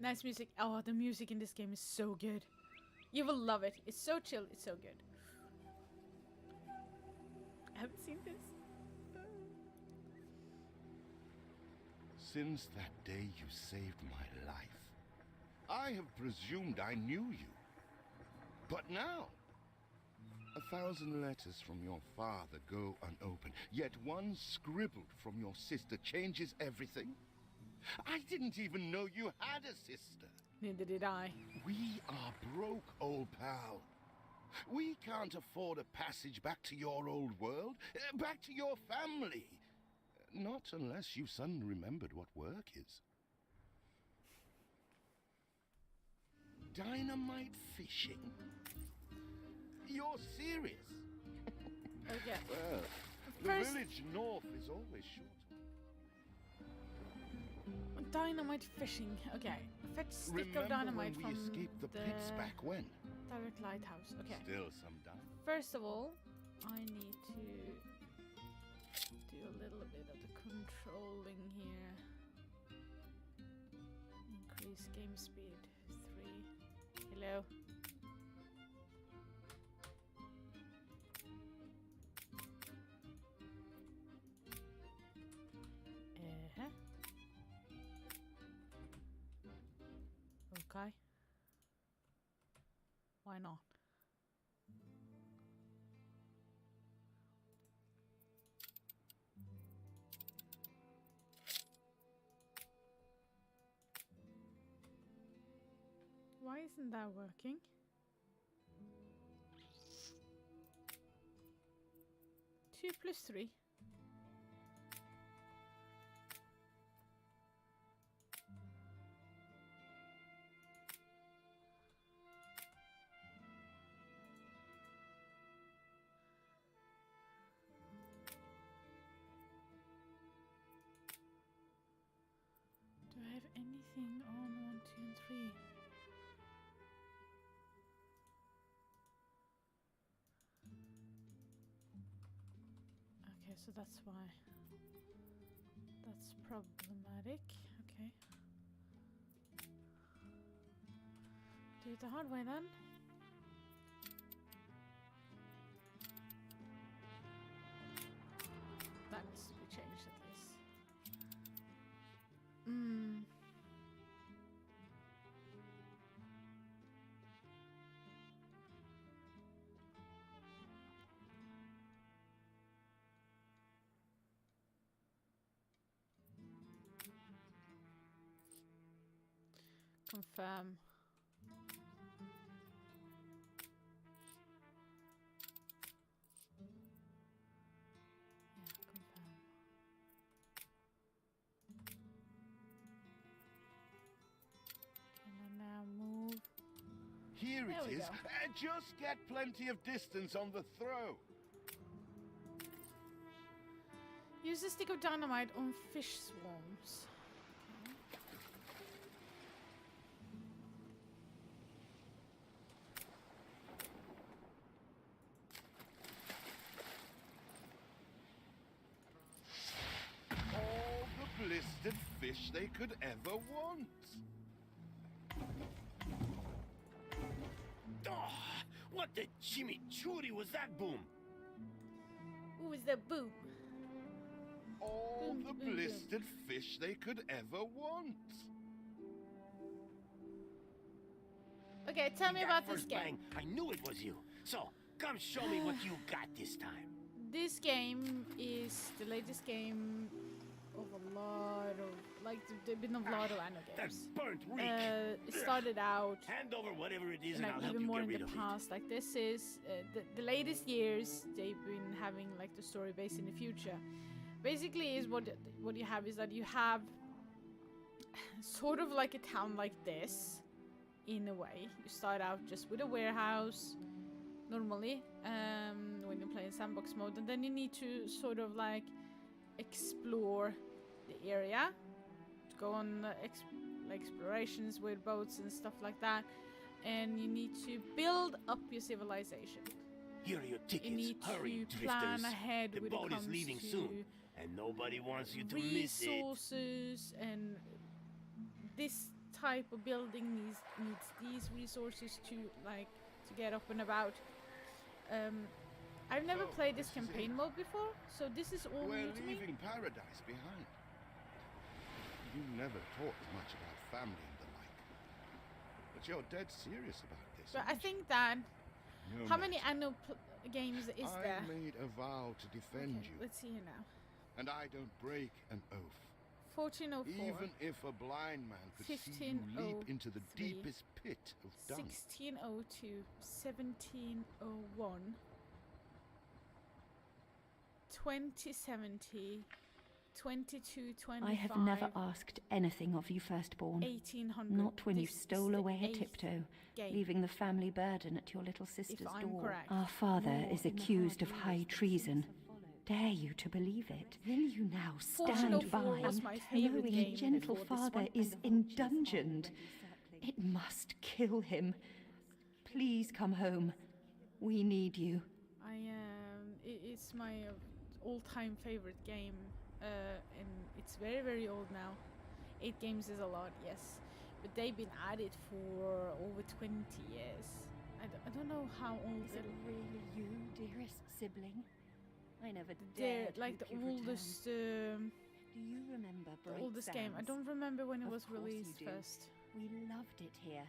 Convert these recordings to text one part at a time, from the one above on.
Nice music. Oh, the music in this game is so good. You will love it. It's so chill. It's so good. I haven't seen this. Since that day you saved my life, I have presumed I knew you. But now, 1,000 letters from your father go unopened, yet one scribbled from your sister changes everything. I didn't even know you had a sister. Neither did I. We are broke, old pal. We can't afford a passage back to your old world, back to your family. Not unless you suddenly remembered what work is. Dynamite fishing? You're serious? Okay. Well, the village north is always short. Dynamite fishing. Okay. Fetch stick Remember of dynamite when we from escaped the pits back when? direct lighthouse. Okay. Still some dynamite. First of all, I need to do a little bit of the controlling here. Increase game speed 3. Hello. Uh-huh. Okay. Why not? Why isn't that working? Two plus 3. Do I have anything on 1, 2, and 3? Okay, so that's why. That's problematic. Okay. Do it the hard way then. That needs to be changed at least. Confirm. Yeah, confirm. Can I now move? Here There it we is. go. Just get plenty of distance on the throw. Use a stick of dynamite on fish swarms. All the blistered fish they could ever want. Oh, what the chimichurri was that, Boom? Who is the boo? All Boom, the boom, boom. blistered fish they could ever want. Okay, tell me That about this first game. bang, I knew it was you. So, come show me what you got this time. This game is the latest game of a lot of, like, there've been a lot of Anno That games. burnt reek. It started out Hand over whatever it is and like I'll help even you more get in rid the of it. past. Like this is the latest years they've been having like the story based in the future. Basically, is what you have is that you have sort of like a town like this. In a way, you start out just with a warehouse normally when you play in sandbox mode, and then you need to sort of like explore the area, to go on explorations with boats and stuff like that, and you need to build up your civilization. Here are your tickets. You need Hurry, to plan drifters. ahead The when boat it is comes leaving to soon, and nobody wants you to miss it. resources and this type of building needs these resources to get up and about. I've never So, played this this is campaign it. mode before, so this is all We're new to me. leaving paradise behind. You never talked much about family and the like. But you're dead serious about this. But I aren't you? think that No how many matter. Anno games is there? I made a vow to defend Okay, you, let's see here now. and I don't break an oath. 1404. Even if a blind man could see you leap into the 1503, deepest pit of dung. 1602, 1701, 2070, 2225. I have never asked anything of you, firstborn. 1800. Not when you This is stole the away a 8th tiptoe, game. leaving the family burden at your little sister's I'm door. correct. Our father More is in the accused hard of years high that treason. since have followed. Dare you to believe it? Will you now stand 1404 by, was my favorite knowing game your gentle before this father one. is And the in vultures are dungeoned? already circling. It must kill him. Please come home. We need you. It's my all-time favorite game, and it's very, very old now. 8 games is a lot, yes, but they've been at it for over 20 years. I don't know how old Is it it'll- really you, dearest sibling? I never They're dared like hope the you'd return. oldest, Do you remember the Bright oldest game. I Sands? don't remember when it Of was course you released do. first. We loved it here.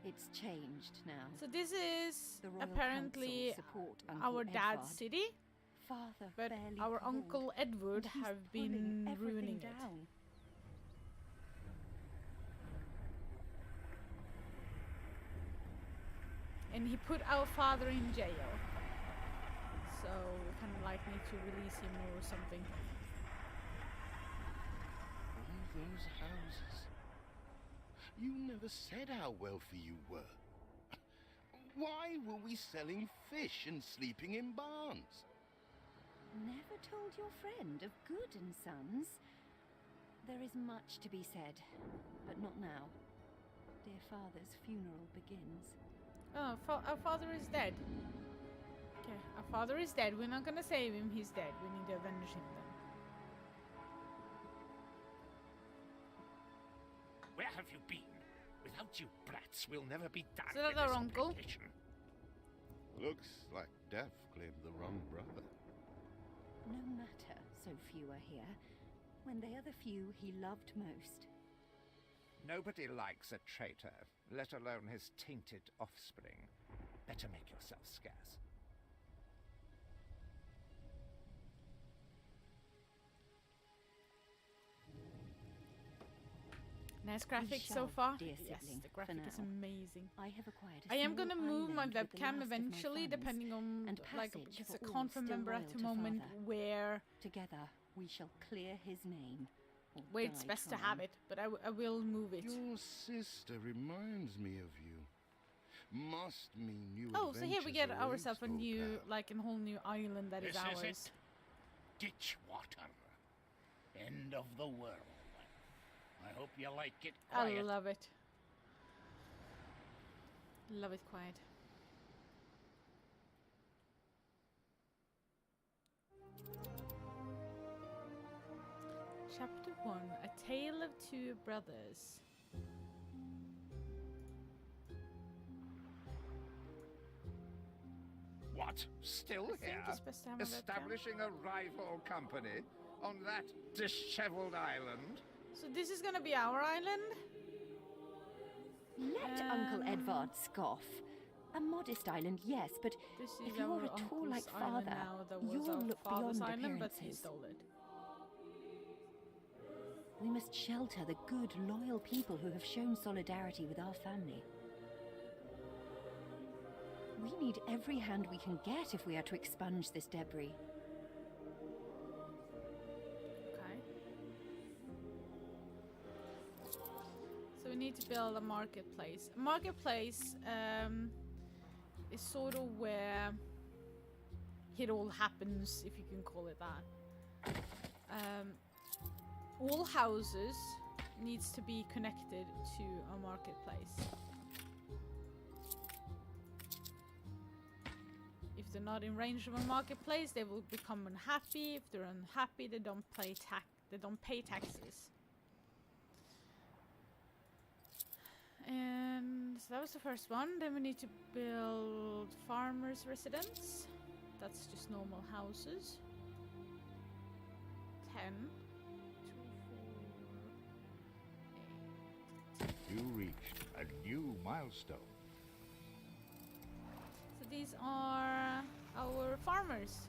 It's changed now. So this is The Royal apparently Council support Uncle our dad's Edvard. city, Father but barely our called, Uncle Edward and he's have pulling been everything ruining it. down. And he put our father in jail. So we kind of like need to release him or something. All those houses. You never said how wealthy you were. Why were we selling fish and sleeping in barns? Never told your friend of Good and Sons. There is much to be said, but not now. Dear father's funeral begins. Oh, our father is dead. Okay, our father is dead. We're not gonna save him. He's dead. We need to avenge him then. Where have you been? Without you brats, we'll never be done Is that with our this uncle? obligation. Looks like Death claimed the wrong brother. No matter, so few are here. When they are the few he loved most. Nobody likes a traitor, let alone his tainted offspring. Better make yourself scarce. Nice graphics so shall, far. dear Yes, sibling, the for graphic is now. amazing. I have acquired a I am small gonna move my island with the webcam last of my eventually, funds, depending on and like passage because for I all can't still remember at loyal the to moment father. where Together we shall clear his name. Or it's die best to trying. have it, but I will move it. Your sister reminds me of you. Must mean new Oh, so here we get adventures ourselves a awaits, old new, pal. like a whole new island that is This ours. is it. Ditch water. End of the world. I hope you like it I quiet. love it. Love it quiet. Chapter 1, A Tale of Two Brothers. What? Still I think here? it's best to have a webcam. Establishing a rival company on that disheveled island? So this is gonna be our island? Let Uncle Edvard scoff. A modest island, yes, but This is if you're our at all like uncle's island father, now. That was you'll our look father's beyond island, but he appearances. stole it. We must shelter the good, loyal people who have shown solidarity with our family. We need every hand we can get if we are to expunge this debris. Okay. So we need to build a marketplace. A marketplace is sort of where it all happens, if you can call it that. All houses needs to be connected to a marketplace. If they're not in range of a marketplace, they will become unhappy. If they're unhappy, they don't pay taxes. And so that was the first one. Then we need to build farmers' residence. That's just normal houses. 10. 2, 4, 8. You reached a new milestone. So these are our farmers.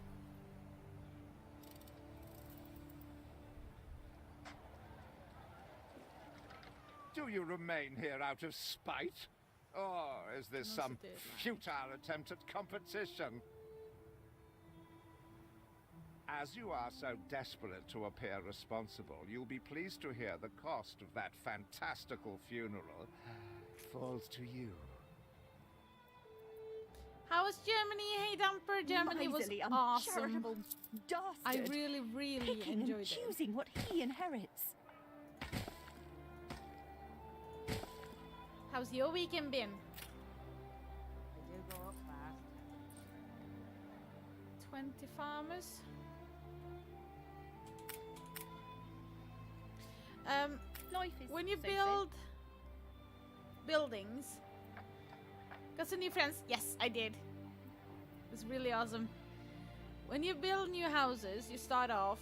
Do you remain here out of spite? Or is this Most some of it. futile attempt at competition? As you are so desperate to appear responsible, you'll be pleased to hear the cost of that fantastical funeral falls to you. How was Germany? Hey, Dumper. Germany was Miserly, awesome. uncharitable dastard. I really, really Picking and enjoyed it. choosing what he inherits. How's your weekend been? I did go up fast. 20 farmers. Life is When you so build buildings, got some new friends? Yes, I did. It's really awesome. When you build new houses, you start off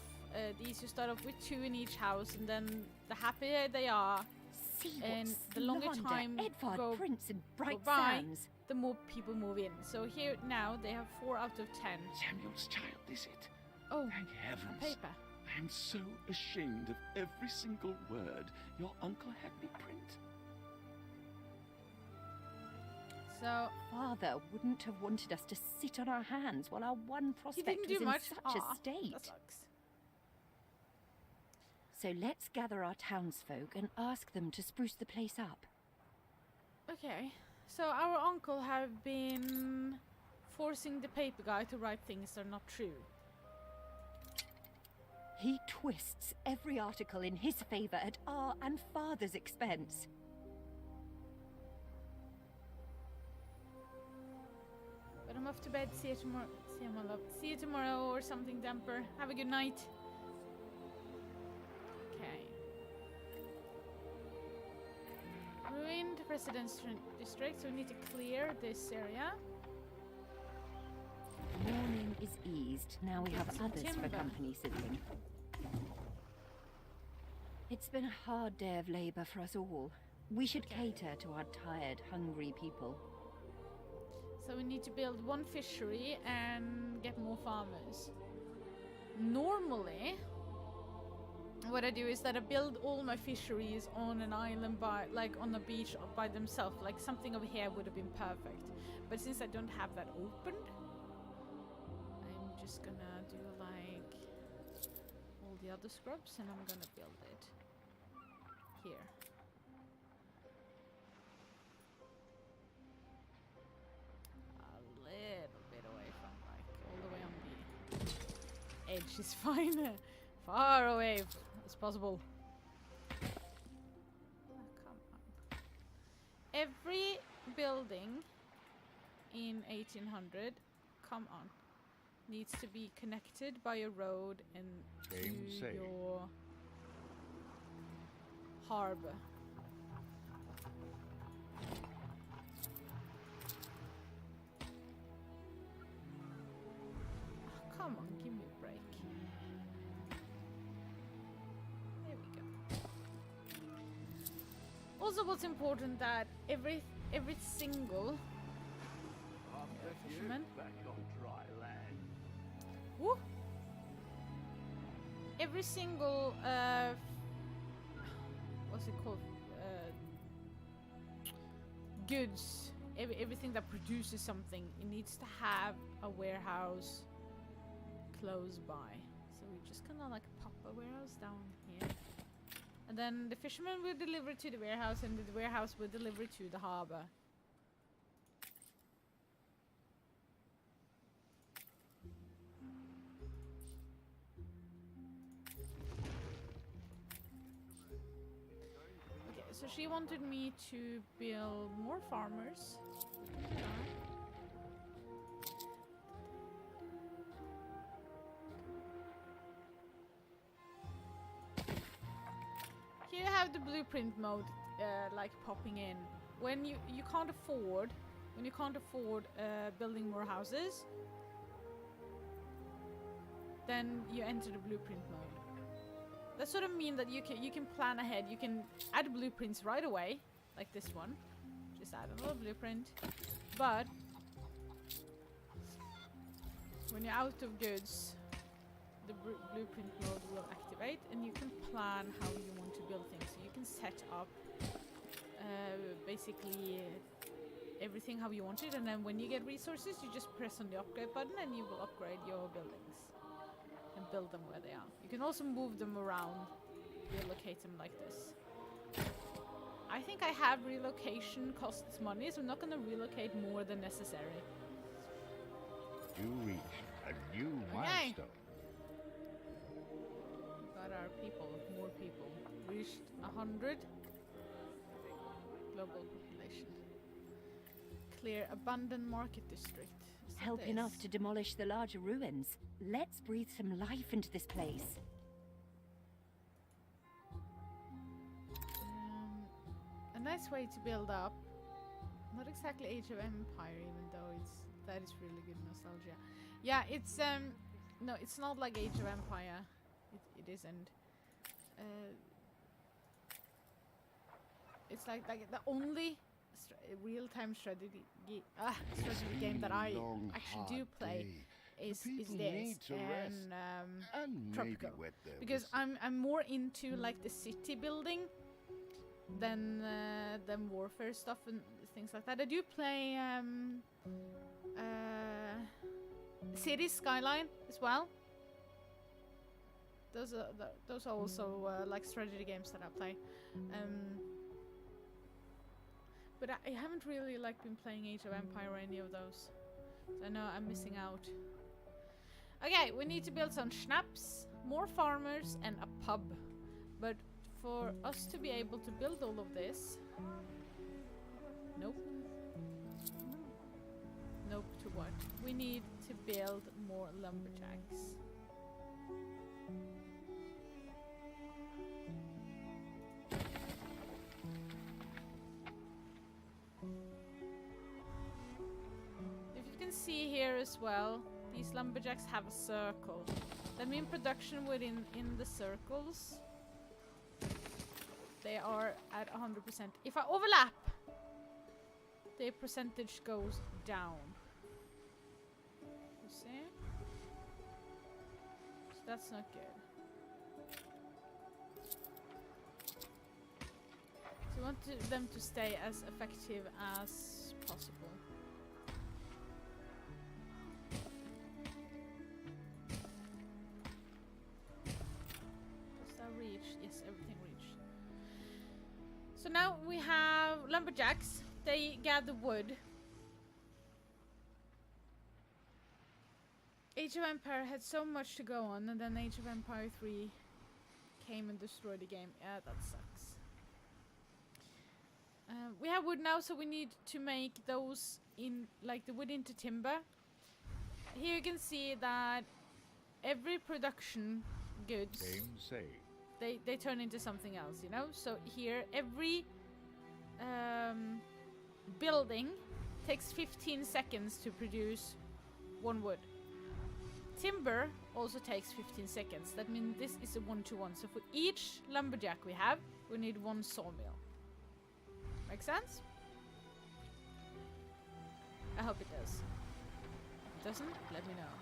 you start off with 2 in each house, and then the happier they are, See and what the longer slander time Edvard go- Prince and Bright by, Sands. the more people move in. So here now they have 4 out of 10. Samuel's child, is it? Oh, Thank a heavens. paper. I am so ashamed of every single word your uncle had me print. So Father wouldn't have wanted us to sit on our hands while our one he prospect didn't was do in much. such Aw, a state. that sucks. So let's gather our townsfolk and ask them to spruce the place up. Okay, so our uncle have been forcing the paper guy to write things that are not true. He twists every article in his favor at our and Father's expense. But I'm off to bed. See you tomorrow. See you, my love. See you tomorrow or something, Damper. Have a good night. Okay. Ruined residence district, so we need to clear this area. Mourning is eased. Now we have Some others for timber. company sibling. It's been a hard day of labor for us all. We should cater to our tired, hungry people. So we need to build 1 fishery and get more farmers. Normally, what I do is that I build all my fisheries on an island by, like on a beach by themselves. Like something over here would have been perfect. But since I don't have that opened, I'm just gonna do like all the other scrubs and I'm gonna build it here. A little bit away from like all the way on the edge is fine. Far away as possible. Oh, come on. Every building in 1800, come on, needs to be connected by a road and Same to say. your harbor. Oh, come on, give me a break. There we go. Also, what's important that every single fisherman. Back on dry land. Woo! Every single what's it called? Goods. Everything that produces something, it needs to have a warehouse close by. So we're just gonna like pop a warehouse down here. And then the fisherman will deliver to the warehouse and the warehouse will deliver to the harbor. Okay, so she wanted me to build more farmers. Here you have the blueprint mode, like popping in. when you can't afford building more houses, then you enter the blueprint mode. That sort of mean that you can plan ahead. You can add blueprints right away, like this one. Just add another blueprint. But when you're out of goods, the blueprint mode will activate, and you can plan how you want to build things. So you can set up basically everything how you want it, and then when you get resources, you just press on the upgrade button, and you will upgrade your buildings and build them where they are. You can also move them around, relocate them like this. I think I have relocation costs money, so I'm not going to relocate more than necessary. You reach a new milestone. Got our people, more people. Reached 100 global population. Clear abandoned market district. Help enough to demolish the larger ruins. Let's breathe some life into this place. A nice way to build up. Not exactly Age of Empire, even though that is really good nostalgia. Yeah, it's no, it's not like Age of Empire. It isn't. It's like the only real-time strategy game that I actually do play is this and Tropico, because I'm more into like the city building than warfare stuff and things like that. I do play City Skyline as well. Those are also like strategy games that I play. But I haven't really like been playing Age of Empire or any of those. So I know I'm missing out. Okay, we need to build some schnapps, more farmers, and a pub. But for us to be able to build all of this... Nope. Nope to what? We need to build more lumberjacks. See here as well, these lumberjacks have a circle. That means production within the circles, they are at 100%. If I overlap, the percentage goes down. You see? So that's not good. So we want them to stay as effective as possible. Yes, everything reached. So now we have lumberjacks. They gather wood. Age of Empire had so much to go on, and then Age of Empire 3 came and destroyed the game. Yeah, that sucks. We have wood now, so we need to make those in like the wood into timber. Here you can see that every production goods. Game saved. They turn into something else, you know? So here, every building takes 15 seconds to produce one wood. Timber also takes 15 seconds. That means this is a 1-to-1. So for each lumberjack we have, we need one sawmill. Make sense? I hope it does. If it doesn't, let me know.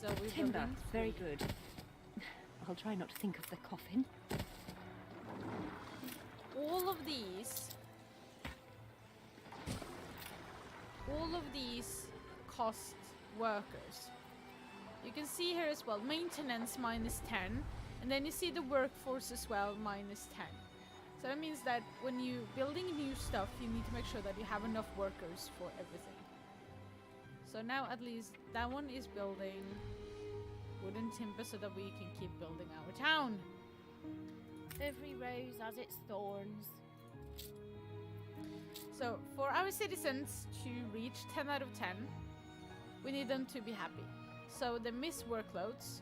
So we timber, very good. I'll try not to think of the coffin. All of these cost workers. You can see here as well, maintenance -10, and then you see the workforce as well, -10. So that means that when you're building new stuff, you need to make sure that you have enough workers for everything. So now at least that one is building wood and timber so that we can keep building our town. Every rose has its thorns. So for our citizens to reach 10 out of 10, we need them to be happy. So they miss workloads,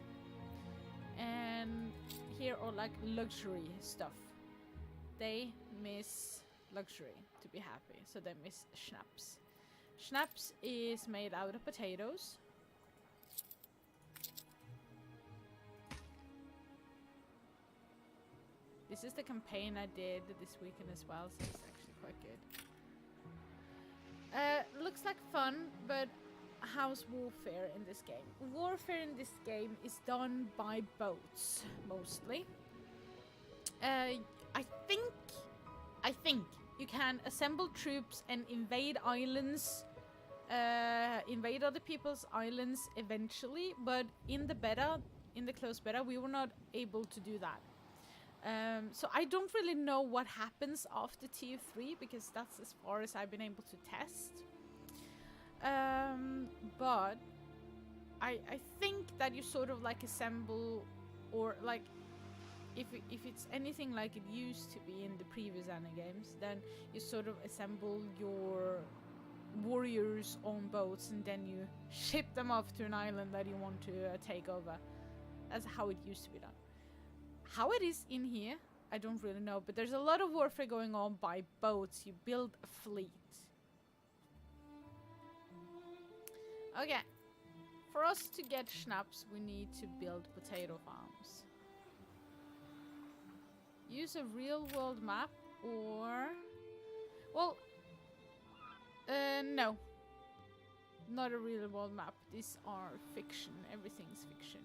and here are like luxury stuff. they miss luxury to be happy, so they miss schnapps. Schnapps is made out of potatoes. This is the campaign I did this weekend as well, so it's actually quite good. Looks like fun, but how's warfare in this game? Warfare in this game is done by boats, mostly. I think you can assemble troops and invade islands, invade other people's islands eventually, but in the beta, in the closed beta, we were not able to do that. So I don't really know what happens after Tier 3 because that's as far as I've been able to test. But I think that you sort of like assemble, or like if it's anything like it used to be in the previous Anno games, then you sort of assemble your warriors on boats and then you ship them off to an island that you want to take over. That's how it used to be done. How it is in here, I don't really know, but there's a lot of warfare going on by boats. You build a fleet. Okay, for us to get schnapps, we need to build potato farms. Use a real world map or... Well, no. Not a real world map. These are fiction. Everything's fiction.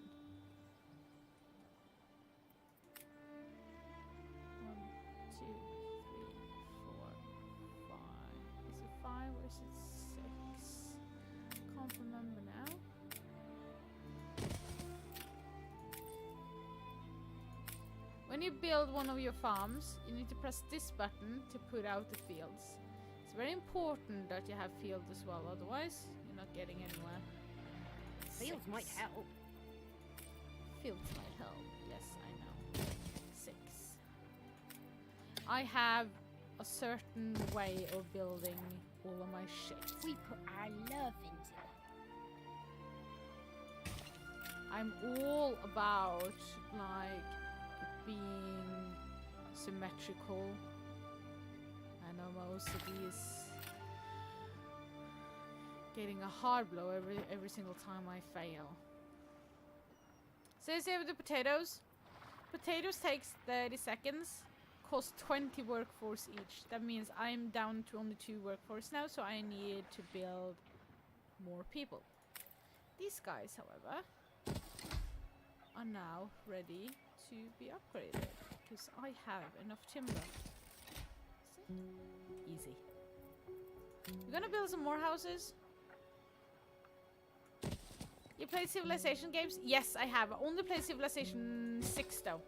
1, 2, 3, 4, 5. Is it 5 or is it 6? Can't remember now. When you build one of your farms, you need to press this button to put out the fields. It's very important that you have fields as well, otherwise you're not getting anywhere. Fields might help. Fields might help, yes, I know. 6. I have a certain way of building all of my shit. We put our love into it. I'm all about, like, being symmetrical. I know most of these getting a hard blow every single time I fail. So you see with the potatoes? Potatoes takes 30 seconds, cost 20 workforce each. That means I'm down to only 2 workforce now, so I need to build more people. These guys, however, are now ready to be upgraded because I have enough timber. See? Easy. We're gonna build some more houses. You played Civilization games? Yes, I have. I only played Civilization 6 though.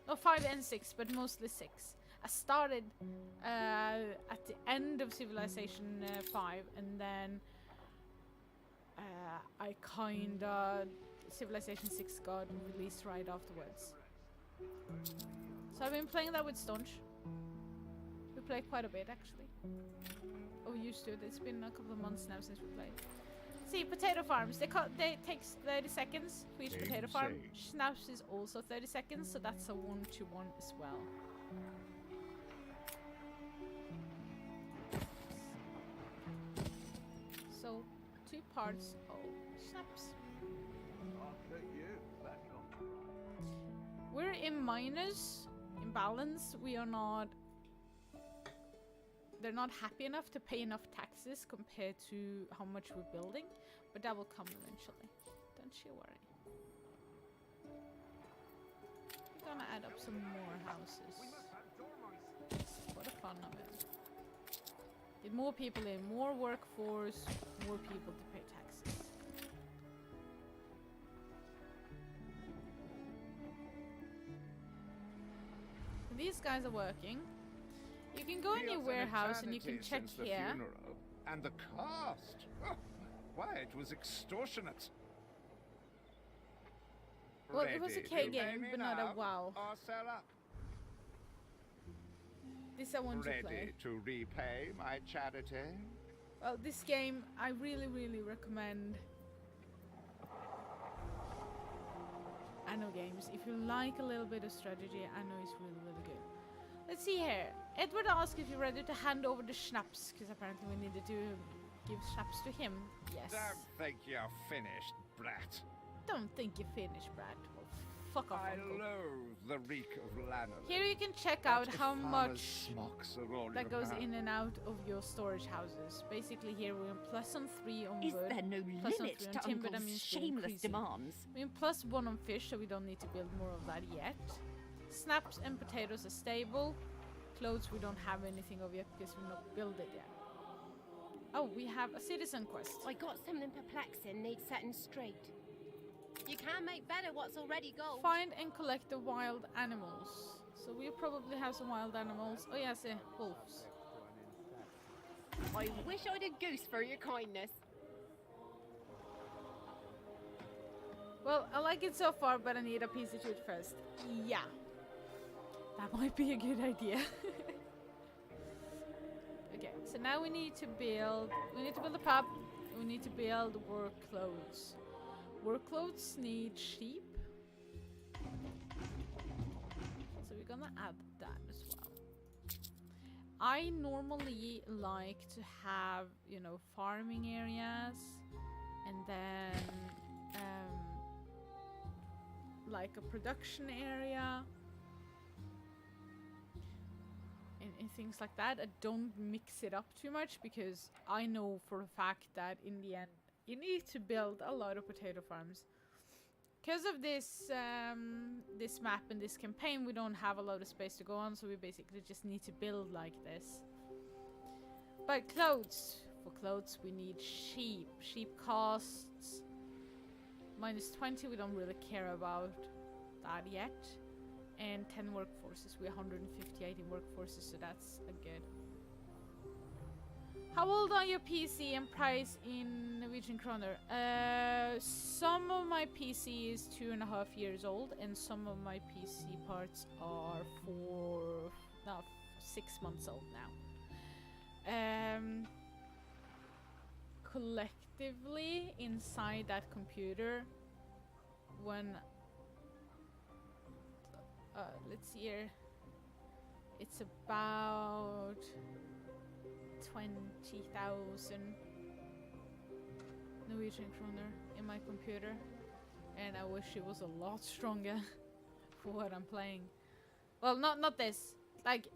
No, 5 and 6, but mostly 6. I started at the end of Civilization 5 and then I kinda... Civilization 6 got released right afterwards. So I've been playing that with Staunch. We play quite a bit actually. Oh, we used to. It's been a couple of months now since we played. See, potato farms. They takes 30 seconds for each potato farm. Schnapps is also 30 seconds, so that's a 1-to-1 as well. So 2 parts of schnapps. We're in minus, in balance. We are not... They're not happy enough to pay enough taxes compared to how much we're building, but that will come eventually. Don't you worry. We're gonna add up some more houses. For the fun of it. Get more people in, more workforce, more people to pay taxes. These guys are working. You can go in your warehouse and you can check here. And the cost! Oh, why, it was extortionate. Well, it was a K game, but not a WoW. Or sell up. This I want to play. Ready to repay my charity? Well, this game I really, really recommend. Anno games. If you like a little bit of strategy, Anno is really, really good. Let's see here. Edward asked if you're ready to hand over the schnapps, because apparently we needed to give schnapps to him. Yes. Don't think you're finished, brat. Don't think you're finished, Brad. Well, fuck off, I Uncle. loathe the reek of lanolin. Here you can check out how much smocks are all that you goes have. in and out of your storage houses. Basically here we're in +3 on Is wood. there no Plus limit 3 on to timber, that Uncle's means we're shameless increasing. demands? We're in +1 on fish, so we don't need to build more of that yet. Snaps and potatoes are stable. Clothes we don't have anything of yet because we're not built it yet. Oh, we have a citizen quest. I got something perplexing, needs setting straight. You can't make better what's already gold. Find and collect the wild animals. So we probably have some wild animals. Oh yes, wolves. I wish I'd a goose for your kindness. Well, I like it so far, but I need a piece of shit first. Yeah. That might be a good idea. Okay, so now we need to build a pub. We need to build work clothes. Work clothes need sheep. So we're gonna add that as well. I normally like to have, you know, farming areas and then like a production area and things like that. I don't mix it up too much because I know for a fact that in the end you need to build a lot of potato farms. Because of this this map and this campaign, we don't have a lot of space to go on, so we basically just need to build like this. But clothes. For clothes we need sheep. Sheep costs -20, we don't really care about that yet. And 10 workforces. We're 158 in workforces, so that's a good. How old are your PC and price in Norwegian kroner? Some of my PC is 2.5 years old, and some of my PC parts are 6 months old now. Collectively inside that computer, when let's see here, it's about 20,000 Norwegian kroner in my computer, and I wish it was a lot stronger for what I'm playing. Well, not this. Like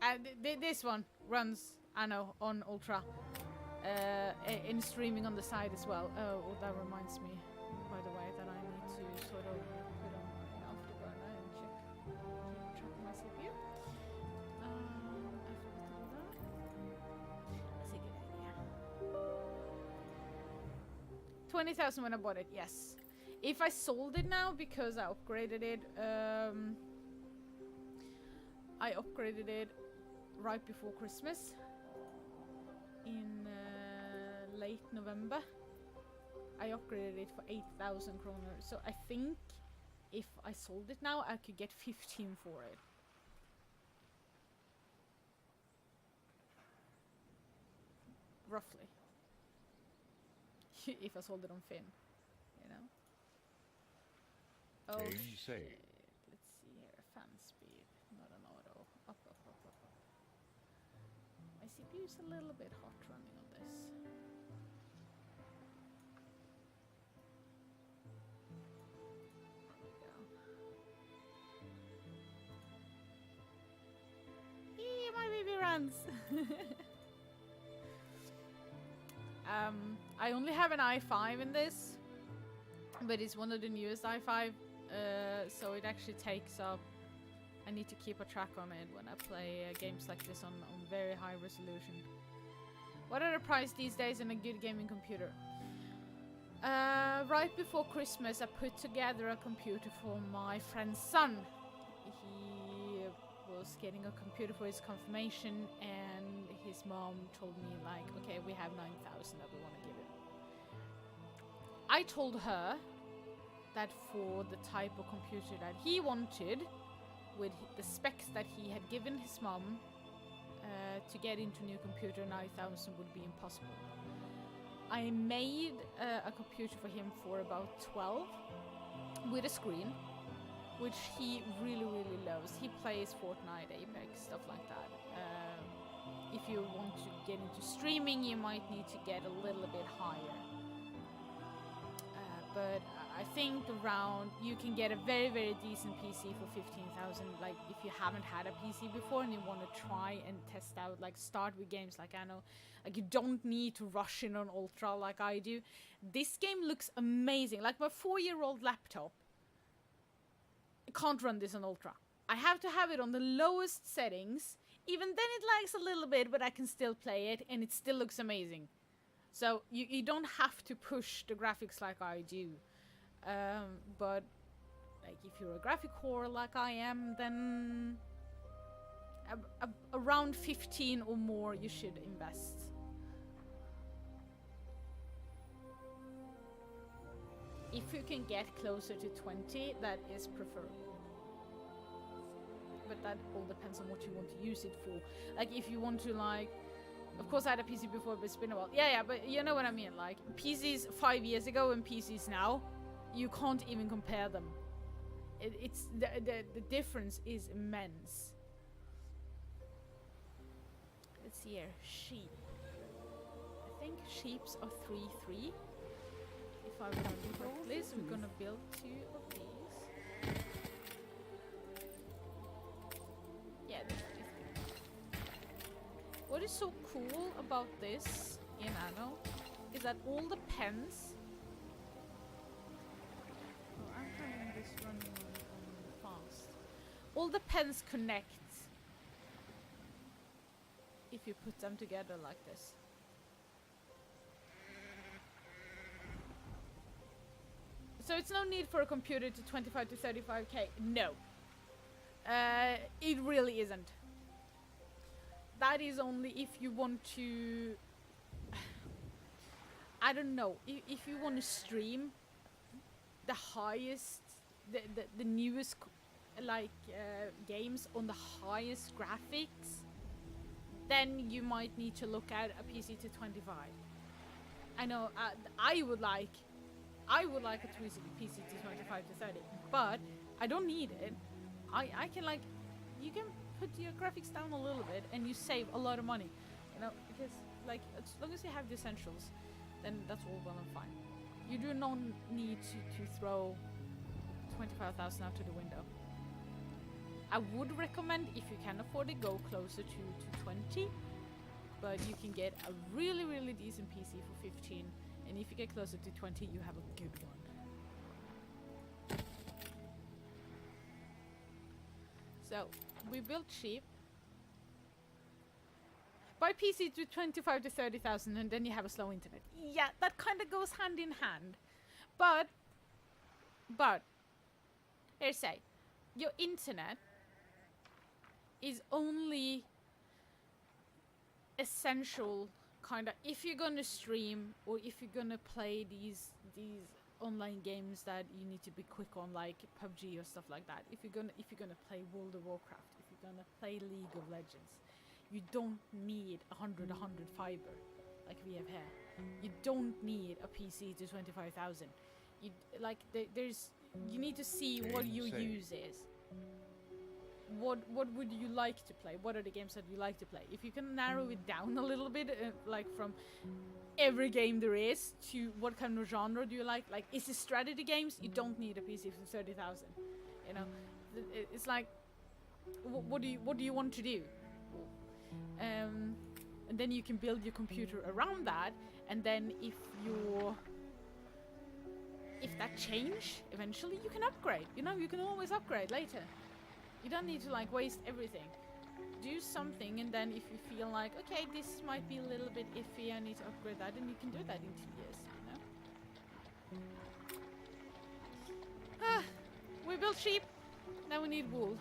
this one runs Anno on Ultra, and streaming on the side as well. Oh, well, that reminds me, by the way, that I need to sort of put on my afterburner and check my CPU. That's a good idea. 20,000 when I bought it, yes. If I sold it now because I upgraded it, right before Christmas in late November. I upgraded it for 8,000 kroner. So I think if I sold it now, I could get 15 for it. Roughly. If I sold it on Finn, you know. Oh Insane. shit. Let's see here. Fan speed, not an auto. Up. My CPU is a little bit hot running on this. There we go. Eee, my baby runs. I only have an i5 in this, but it's one of the newest i5, so it actually takes up. I need to keep a track on it when I play games like this on very high resolution. What are the price these days on a good gaming computer? Right before Christmas, I put together a computer for my friend's son. He was getting a computer for his confirmation, and his mom told me, like, okay, we have 9,000 that we want to give him. I told her that for the type of computer that he wanted, with the specs that he had given his mom, to get into new computer, 9,000 would be impossible. I made a computer for him for about 12 with a screen, which he really, really loves. He plays Fortnite, Apex, stuff like that. If you want to get into streaming, you might need to get a little bit higher. But I think around you can get a very, very decent PC for 15,000. Like if you haven't had a PC before and you want to try and test out, like start with games like Anno. Like you don't need to rush in on Ultra like I do. This game looks amazing. Like my 4-year-old laptop can't run this on Ultra. I have to have it on the lowest settings. Even then it lags a little bit, but I can still play it and it still looks amazing. So you don't have to push the graphics like I do. But like if you're a graphic whore like I am, then around 15 or more you should invest. If you can get closer to 20, that is preferable. But that all depends on what you want to use it for. Like if you want to like, of course I had a PC before, but it's been a while. Yeah, but you know what I mean. Like PCs 5 years ago and PCs now, you can't even compare them. It's the difference is immense. Let's see here, sheep. I think sheeps are 3-3. If I remember correctly, so we're gonna build 2 of these. Yeah, this is. What is so cool about this in Anno is that all the pens. Oh, I'm having this running on fast. All the pens connect if you put them together like this. So it's no need for a computer to 25 to 35k. No. It really isn't. That is only if you want to... I don't know. If you want to stream the highest... The newest games on the highest graphics, then you might need to look at a PC to 25. I know I would like a PC to 25 to 30, but I don't need it. I can like, you can put your graphics down a little bit and you save a lot of money, you know, because like as long as you have the essentials, then that's all well and fine. You do not need to throw 25,000 out to the window. I would recommend, if you can afford it, go closer to 20, but you can get a really, really decent PC for 15. And if you get closer to 20, you have a good one. So, we built sheep. Buy PC to 25 to 30,000 and then you have a slow internet. Yeah, that kind of goes hand in hand. But, here's say, your internet is only essential kind of if you're gonna stream or if you're gonna play these online games that you need to be quick on, like PUBG or stuff like that. If you're gonna play World of Warcraft, if you're gonna play League of Legends, you don't need 100 fiber like we have here. You don't need a PC to 25,000. You like you need to see what your use is. What would you like to play? What are the games that you like to play? If you can narrow it down a little bit, like from every game there is to what kind of genre do you like? Like, is it strategy games? You don't need a PC for 30,000. You know, it's like, what do you want to do? And then you can build your computer around that. And then if that change eventually, you can upgrade. You know, you can always upgrade later. You don't need to like waste everything. Do something, and then if you feel like, okay, this might be a little bit iffy, I need to upgrade that, and you can do that in 2 years, you know? We built sheep, now we need wool.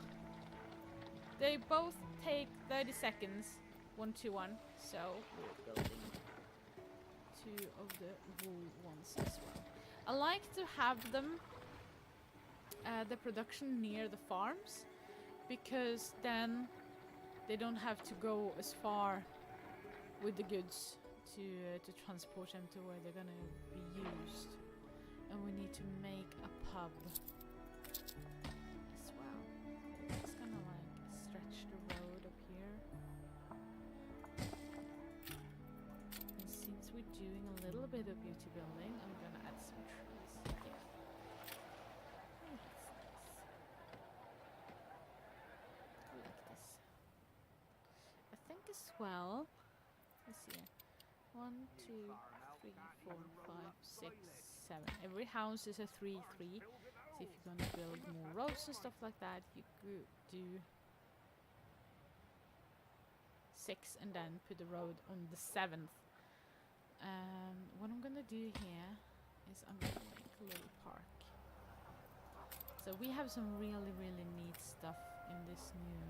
They both take 30 seconds, 1 to 1, so we're building 2 of the wool ones as well. I like to have them, the production near the farms, because then they don't have to go as far with the goods to transport them to where they're gonna be used. And we need to make a pub. with a beauty building. I'm gonna add some trees here. Oh, that's nice. I like this. I think as well. Let's see. 1, 2, 3, 4, 5, 6, 7. Every house is a 3, 3. So if you're gonna build more roads and stuff like that, you could do 6 and then put the road on the 7th. What I'm gonna do here is I'm gonna make a little park. So we have some really, really neat stuff in this new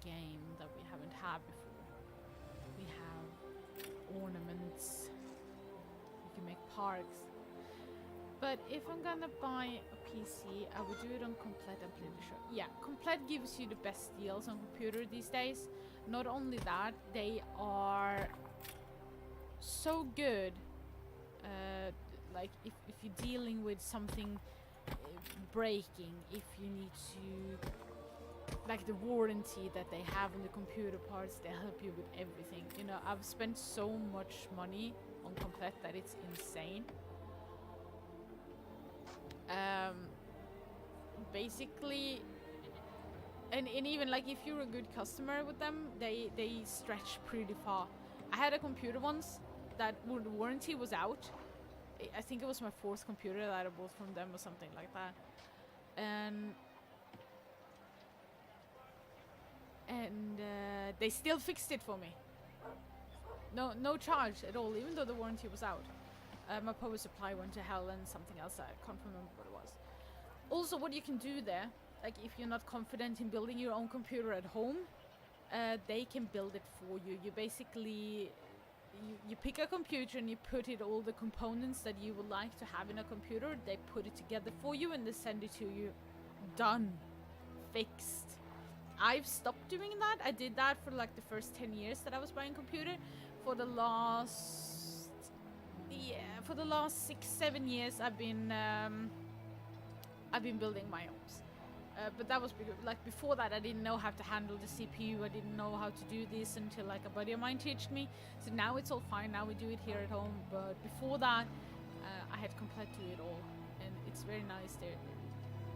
game that we haven't had before. We have ornaments. You can make parks. But if I'm gonna buy a PC, I would do it on Komplett, I'm pretty sure. Yeah, Komplett gives you the best deals on computer these days. Not only that, they are so good. Like if you're dealing with something breaking, if you need to, like the warranty that they have on the computer parts, they help you with everything. You know, I've spent so much money on Komplett that it's insane. Basically, and even like if you're a good customer with them, they stretch pretty far. I had a computer once that the warranty was out. I think it was my 4th computer that I bought from them or something like that, and they still fixed it for me. No charge at all, even though the warranty was out. My power supply went to hell and something else, I can't remember what it was. Also, what you can do there, like if you're not confident in building your own computer at home, they can build it for you. You basically, you pick a computer and you put it all the components that you would like to have in a computer, they put it together for you and they send it to you. Done. Fixed. I've stopped doing that. I did that for like the first 10 years that I was buying a computer. For the last 6-7 years I've been building my own. But that was like before that I didn't know how to handle the CPU. I didn't know how to do this until like a buddy of mine taught me. So now it's all fine. Now we do it here at home. But before that, I had Komplett do it all, and it's very nice. They're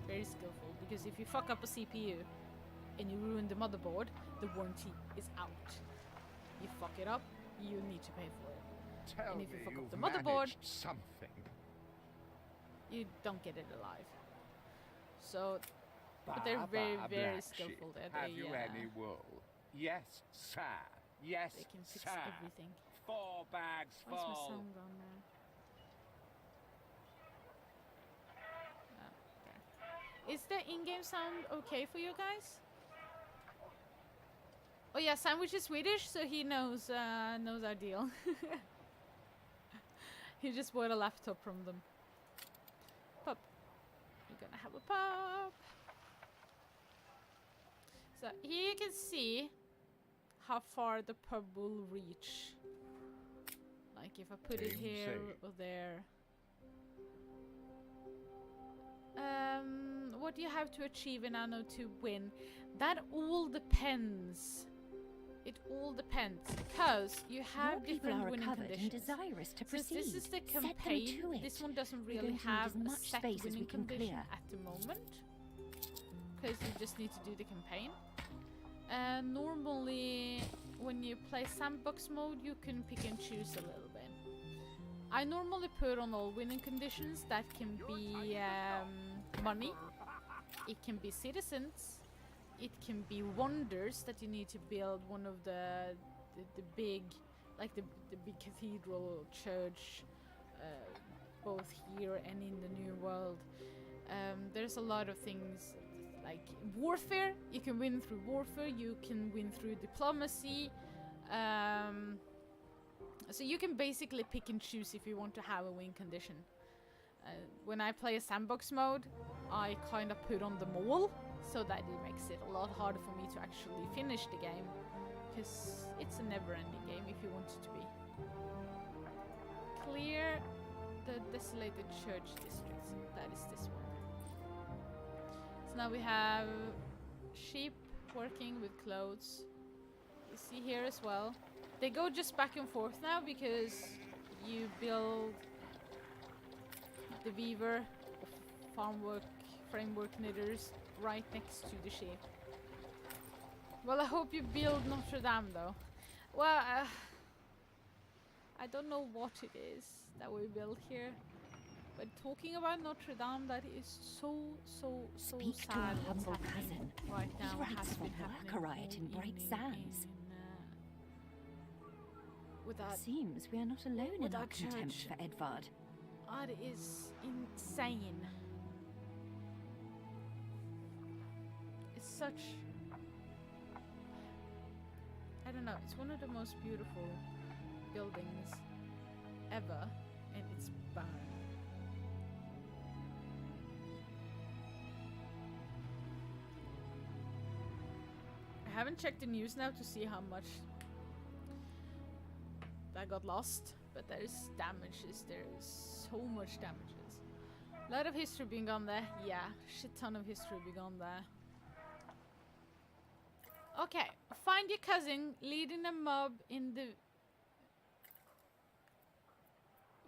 very skillful, because if you fuck up a CPU and you ruin the motherboard, the warranty is out. You fuck it up, you need to pay for it. Tell And if me you fuck up you've the motherboard, managed something. you don't get it alive. So, but they're very, very skillful. Have you any wool? Yes, sir. Yes, they can fix sir. everything. 4 bags Where's my full. sound gone now? Oh, there. Is the in-game sound okay for you guys? Oh yeah, Sandwich is Swedish, so he knows our deal. He just bought a laptop from them. Pup. You're gonna have a pup. So here you can see how far the pub will reach. Like if I put it here or there. What do you have to achieve in Anno to win? That all depends. It all depends, because you have different winning conditions. Desirous to Since proceed. this is the Set them campaign, to it. this one doesn't We're really going to need have as a much set space as winning we can condition clear. at the moment, because you just need to do the campaign. Normally, when you play sandbox mode, you can pick and choose a little bit. I normally put on all winning conditions. That can be money, it can be citizens, it can be wonders that you need to build one of the big, like the big cathedral church, both here and in the new world. There's a lot of things like warfare. You can win through warfare, you can win through diplomacy. So you can basically pick and choose if you want to have a win condition. When I play a sandbox mode, I kind of put on them all, so that it makes it a lot harder for me to actually finish the game, because it's a never-ending game if you want it to be. Clear the desolated church districts. That is this one. So now we have sheep, working with clothes. You see here as well. They go just back and forth now because you build the weaver, farm work, framework knitters right next to the ship. Well, I hope you build Notre Dame though. Well, I don't know what it is that we build here. But talking about Notre Dame, that is so Speak sad to our what's humble happening cousin. right now. He and writes has of a been worker happening riot in all Bright evening Sands. Without It seems we are not alone in our without contempt church. for Edvard. That is insane. It's such... I don't know, it's one of the most beautiful buildings ever, and it's burned. I haven't checked the news now to see how much that got lost, but there's damages, there's so much damages. A lot of history being gone there, yeah, shit ton of history being gone there. Okay, find your cousin leading a mob in the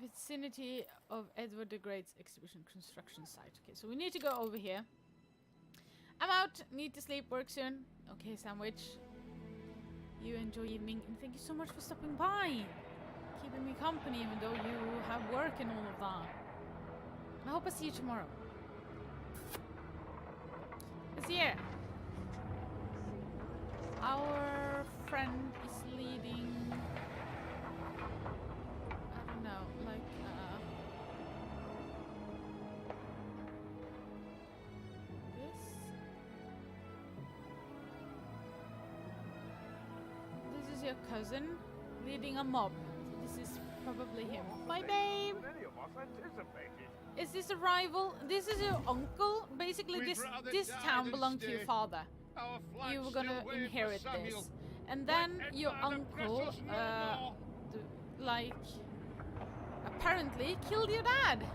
vicinity of Edward the Great's exhibition construction site. Okay, so we need to go over here. I'm out, need to sleep, work soon. Okay, Sandwich. You enjoy evening, and thank you so much for stopping by. Keeping me company even though you have work and all of that. And I hope I see you tomorrow. It's here. Our friend is leading... I don't know, like... This is your cousin leading a mob. So this is probably him. My babe! Is this a rival? This is your uncle? Basically, this town belonged to your father. You were gonna inherit this. And then your uncle, like, apparently killed your dad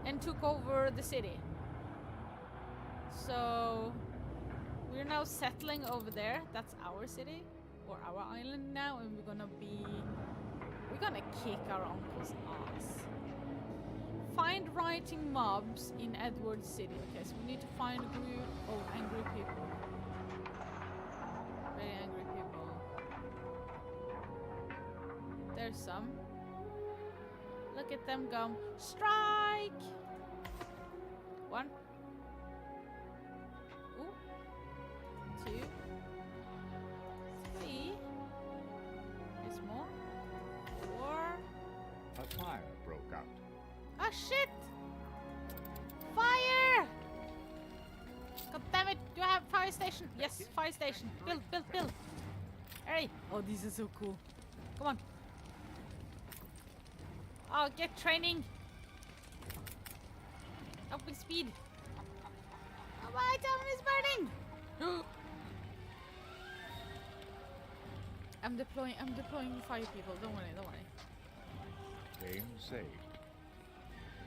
and took over the city. So, we're now settling over there. That's our city, or our island now, and we're gonna kick our uncle's ass. Find rioting mobs in Edward City. Okay, so we need to find a group of angry people. Very angry people. There's some. Look at them go. Strike! One. Ooh. Two. Three. There's more. Four. A fire broke out. Ah, shit! Fire! God damn it! Do I have fire station? Yes, fire station. Build, build, build. Hurry! Oh, this is so cool. Come on. Oh, get training. Up with speed. Oh, my town is burning! I'm deploying 5 people. Don't worry, don't worry. Game saved.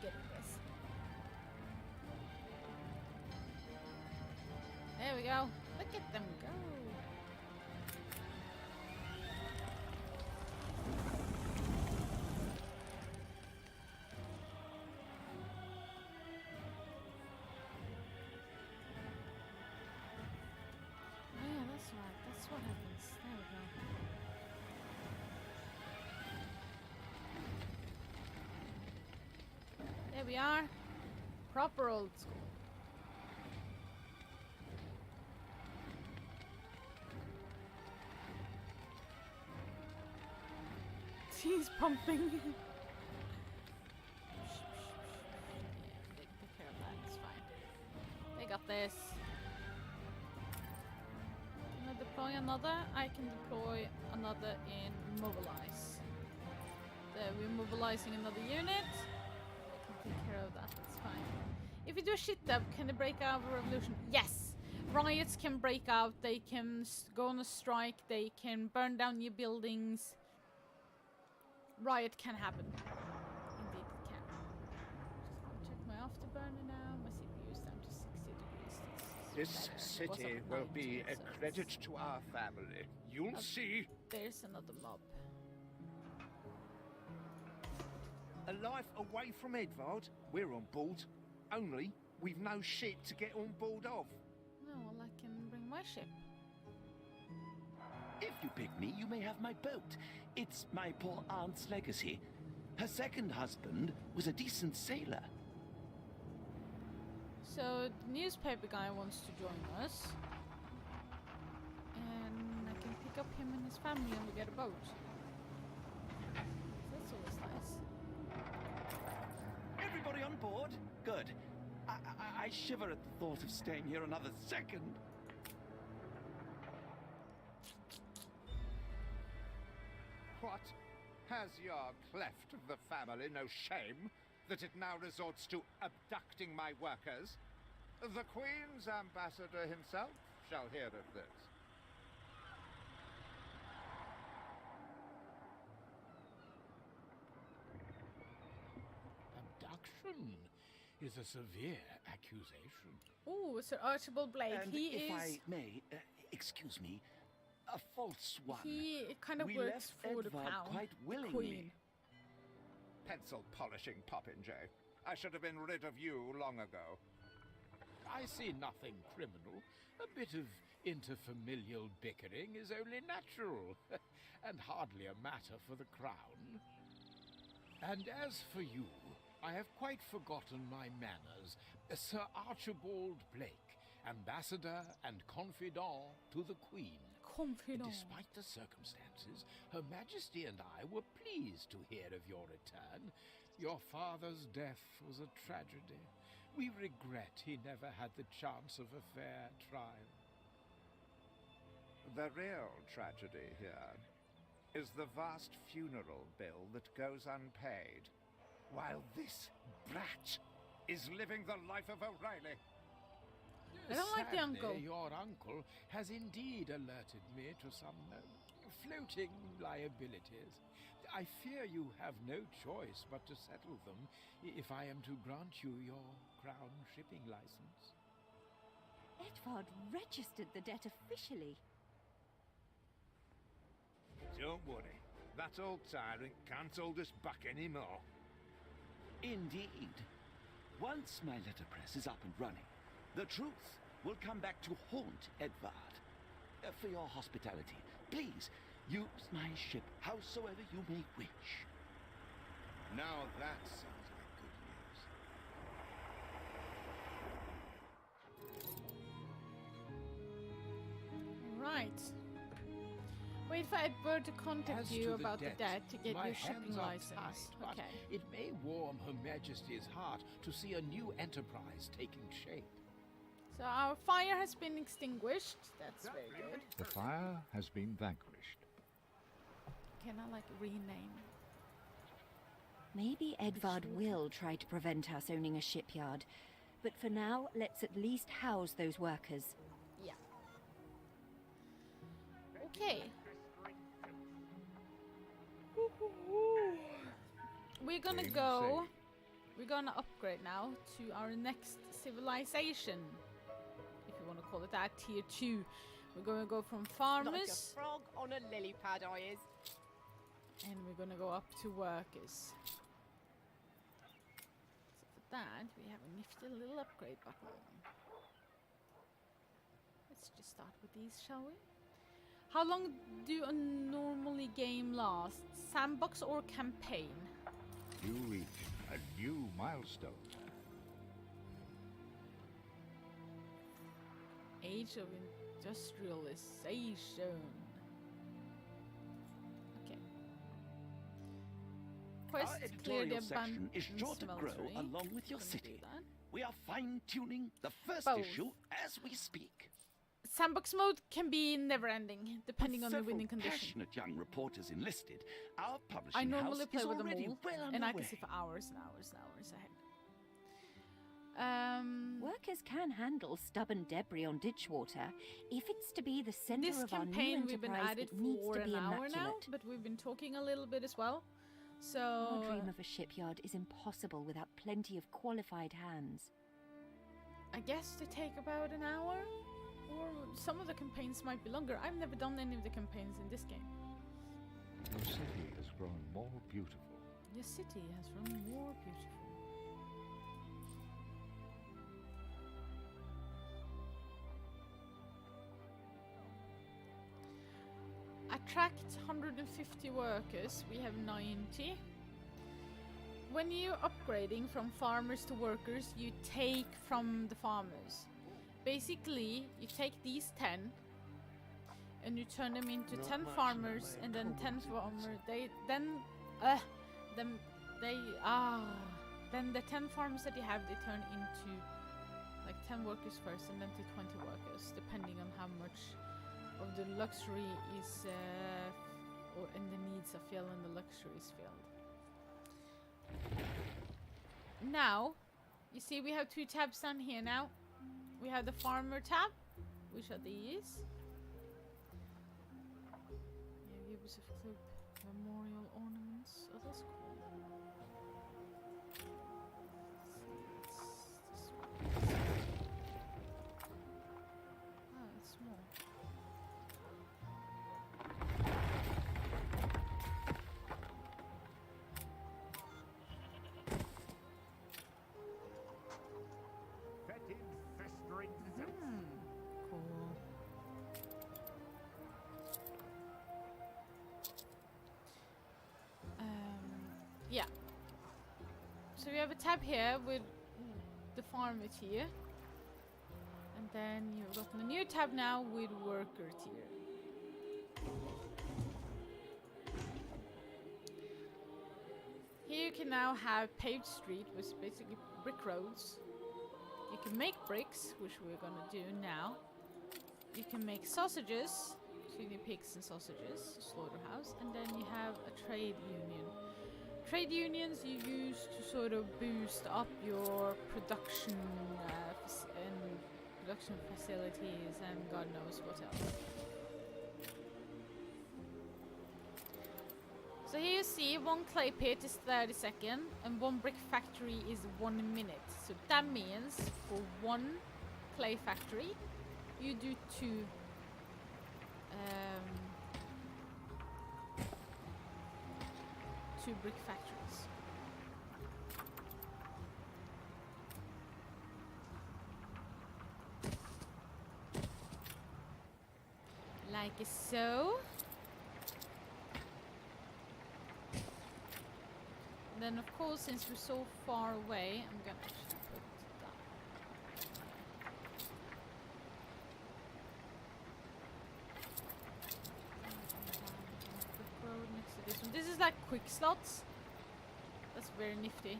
Getting this. There we go. Look at them go. Oh yeah, that's right. That's what happens. There we go. There we are. Proper old school. He's pumping. Yeah, take care of that. It's fine. They got this. Can I deploy another? I can deploy another in mobilize. There, we're mobilizing another unit. Take care of that, that's fine. If you do a shit dub, can they break out of a revolution? Yes! Riots can break out, they can go on a strike, they can burn down your buildings. Riot can happen. Indeed it can. Just check my afterburner now. My CPU is down to 60 degrees. This is This better. It was city up will 19, be a so credit it's- to our family. You'll see. There's another mob. A life away from Edvard, we're on board. Only, we've no ship to get on board of. No, well, I can bring my ship. If you pick me, you may have my boat. It's my poor aunt's legacy. Her second husband was a decent sailor. So the newspaper guy wants to join us, and I can pick up him and his family, and we get a boat. That's always nice. Everybody on board? Good. I shiver at the thought of staying here another second. What? Has your cleft of the family no shame that it now resorts to abducting my workers? The Queen's ambassador himself shall hear of this. Abduction is a severe accusation. Ooh, Sir Archibald Blake. And He if is. I may, excuse me, a false one. He kind of We works left for the Edvard crown. quite the willingly. Queen. Pencil polishing popinjay. I should have been rid of you long ago. I see nothing criminal. A bit of interfamilial bickering is only natural, and hardly a matter for the crown. And as for you, I have quite forgotten my manners. Sir Archibald Blake, ambassador and confidant to the Queen. Confidant. Despite the circumstances, Her Majesty and I were pleased to hear of your return. Your father's death was a tragedy. We regret he never had the chance of a fair trial. The real tragedy here is the vast funeral bill that goes unpaid, while this brat is living the life of O'Reilly. I don't like the Sadly, uncle. Your uncle has indeed alerted me to some floating liabilities. I fear you have no choice but to settle them if I am to grant you your crown shipping license. Edvard registered the debt officially. Don't worry, that old tyrant can't hold us back anymore. Indeed. Once my letterpress is up and running, the truth will come back to haunt Edvard. For your hospitality, please use my ship howsoever you may wish. Now that sounds like good news. Right. Wait for Edward to contact As you to about the debt to get my your hands shipping are license. tied, but Okay. it may warm Her Majesty's heart to see a new enterprise taking shape. So our fire has been extinguished. That's very good. The fire has been vanquished. Can I like rename? Maybe Edvard will try to prevent us owning a shipyard. But for now, let's at least house those workers. Yeah. Okay. We're gonna Game go. saved. We're gonna upgrade now to our next civilization, if you want to call it that, tier 2. We're gonna go from Like a farmers, frog on a lily pad, I is. and we're gonna go up to workers. So for that, we have a nifty little upgrade button. Let's just start with these, shall we? How long do a normally game last? Sandbox or campaign? You reach a new milestone. Age of Industrialization. Okay. Quest Our to clear the editorial section is abandoned sure to grow smeltery. along with your Gonna city. do that. We are fine-tuning the first Both. issue as we speak. Sandbox mode can be never-ending, depending on the Several winning condition. passionate young reporters enlisted. Our publishing I normally house play is with them already all, well and I can underway. see for hours and hours and hours ahead. Workers can handle stubborn debris on ditch water if it's to be the center This of our new campaign we've been enterprise. at it It needs for to an be hour immaculate. now, but we've been talking a little bit as well. So Our dream of a shipyard is impossible without plenty of qualified hands. I guess they take about an hour, or some of the campaigns might be longer. I've never done any of the campaigns in this game. Your city has grown more beautiful. Your city has grown more beautiful. Attract 150 workers. We have 90. When you're upgrading from farmers to workers, you take from the farmers. Basically, you take these 10 and you turn them into 10 farmers, and then 10 farmers. Then the 10 farmers that you have, they turn into like 10 workers first, and then to 20 workers, depending on how much of the luxury is and the needs are filled and the luxury is filled. Now, you see we have 2 tabs down here now. We have the farmer tab, which are these. Yeah, Ubisoft Club memorial ornaments. Oh, that's cool. Oh, it's small. Fetid, festering filth. Cool. Yeah. So we have a tab here with the farmer tier. And then you've got a new tab now with worker tier. Here you can now have paved street, which is basically brick roads. You can make bricks, which we're gonna do now. You can make sausages, guinea pigs and sausages, slaughterhouse, and then you have a trade union. Trade unions you use to sort of boost up your production and production facilities and God knows what else. So here you see 1 clay pit is 30 seconds and 1 brick factory is 1 minute. So that means for 1 clay factory you do 2 brick factories. Like so. Then of course, since we're so far away, I'm gonna actually put that. Brick road next to this one. This is like quick slots. That's very nifty.